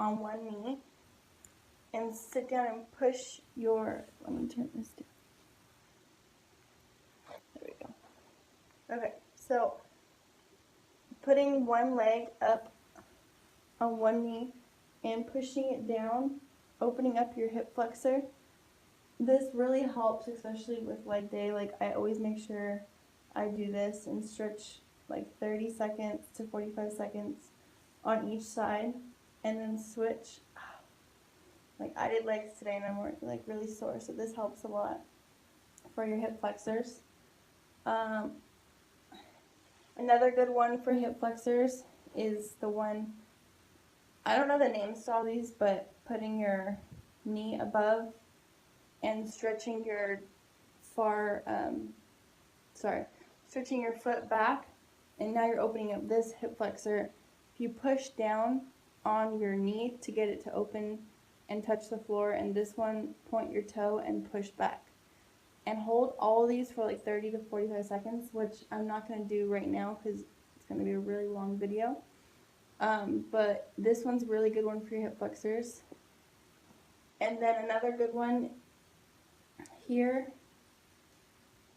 on one knee and sit down and push your, let me turn this down. There we go. Okay, so putting one leg up on one knee and pushing it down, opening up your hip flexor. This really helps, especially with leg day. Like, I always make sure I do this and stretch like 30 seconds to 45 seconds on each side, and then switch. Like, I did legs today and I'm like really sore, so this helps a lot for your hip flexors. Another good one for hip flexors is the one, I don't know the names to all these, but putting your knee above and stretching your stretching your foot back, and now you're opening up this hip flexor. If you push down on your knee to get it to open and touch the floor, and this one, point your toe and push back. And hold all of these for like 30 to 45 seconds, which I'm not going to do right now because it's going to be a really long video. But this one's a really good one for your hip flexors. And then another good one here,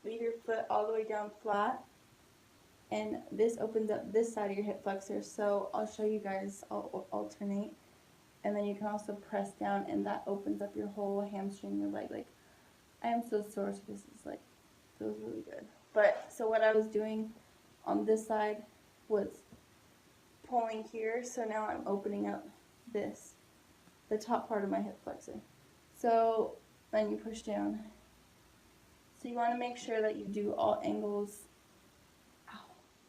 leave your foot all the way down flat, and this opens up this side of your hip flexor. So I'll show you guys, I'll alternate, and then you can also press down, and that opens up your whole hamstring, your leg. Like, I am so sore, so this is like, feels really good. But, so what I was doing on this side was pulling here, so now I'm opening up this, the top part of my hip flexor. So then you push down. So you want to make sure that you do all angles. Ow.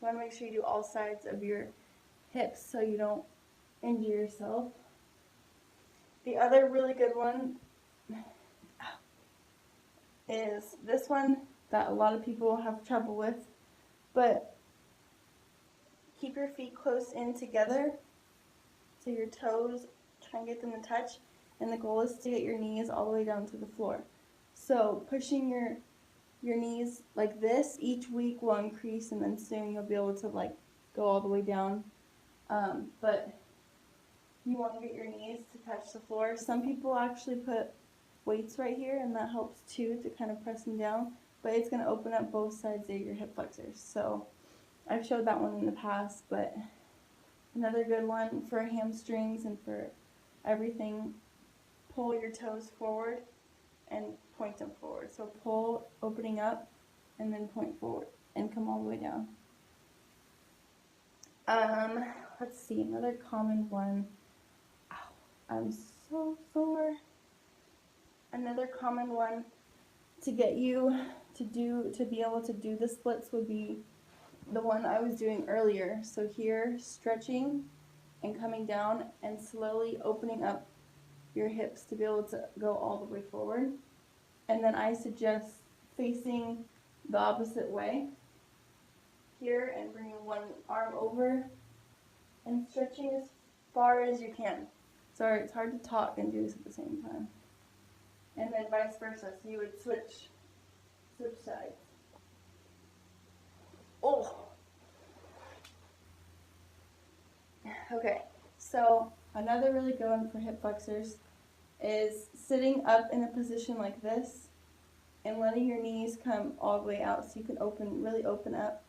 You want to make sure you do all sides of your hips so you don't injure yourself. The other really good one is this one that a lot of people have trouble with, but keep your feet close in together so your toes, try and get them to touch, and the goal is to get your knees all the way down to the floor. So pushing your knees like this each week will increase, and then soon you'll be able to like go all the way down. But you want to get your knees to touch the floor. Some people actually put weights right here, and that helps too, to kind of press them down, but it's going to open up both sides of your hip flexors. So I've showed that one in the past, but another good one for hamstrings and for everything, pull your toes forward and point them forward. So pull, opening up, and then point forward and come all the way down. Let's see, another common one. Ow, I'm so sore. Another common one to get you to be able to do the splits would be the one I was doing earlier. So here, stretching and coming down and slowly opening up your hips to be able to go all the way forward. And then I suggest facing the opposite way here and bringing one arm over and stretching as far as you can. Sorry, it's hard to talk and do this at the same time. And then vice versa, so you would switch sides. Oh! Okay, so another really good one for hip flexors is sitting up in a position like this and letting your knees come all the way out so you can really open up.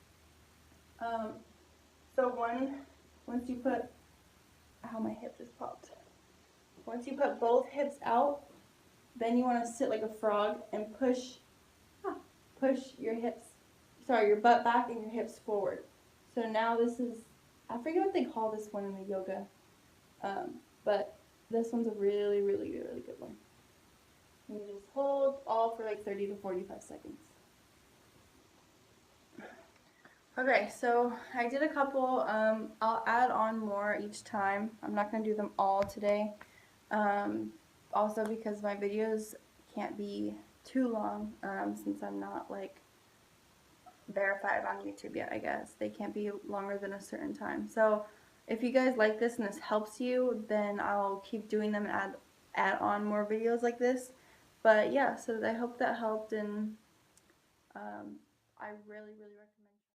So once you put, ow, my hip just popped. Once you put both hips out, then you want to sit like a frog and push your butt back and your hips forward. So now this is, I forget what they call this one in the yoga, but this one's a really, really, really good one. And you just hold all for like 30 to 45 seconds. Okay, so I did a couple. I'll add on more each time. I'm not going to do them all today. Also because my videos can't be too long, since I'm not like verified on YouTube yet, I guess. They can't be longer than a certain time. So if you guys like this and this helps you, then I'll keep doing them and add on more videos like this. But yeah, so I hope that helped, and I really, really recommend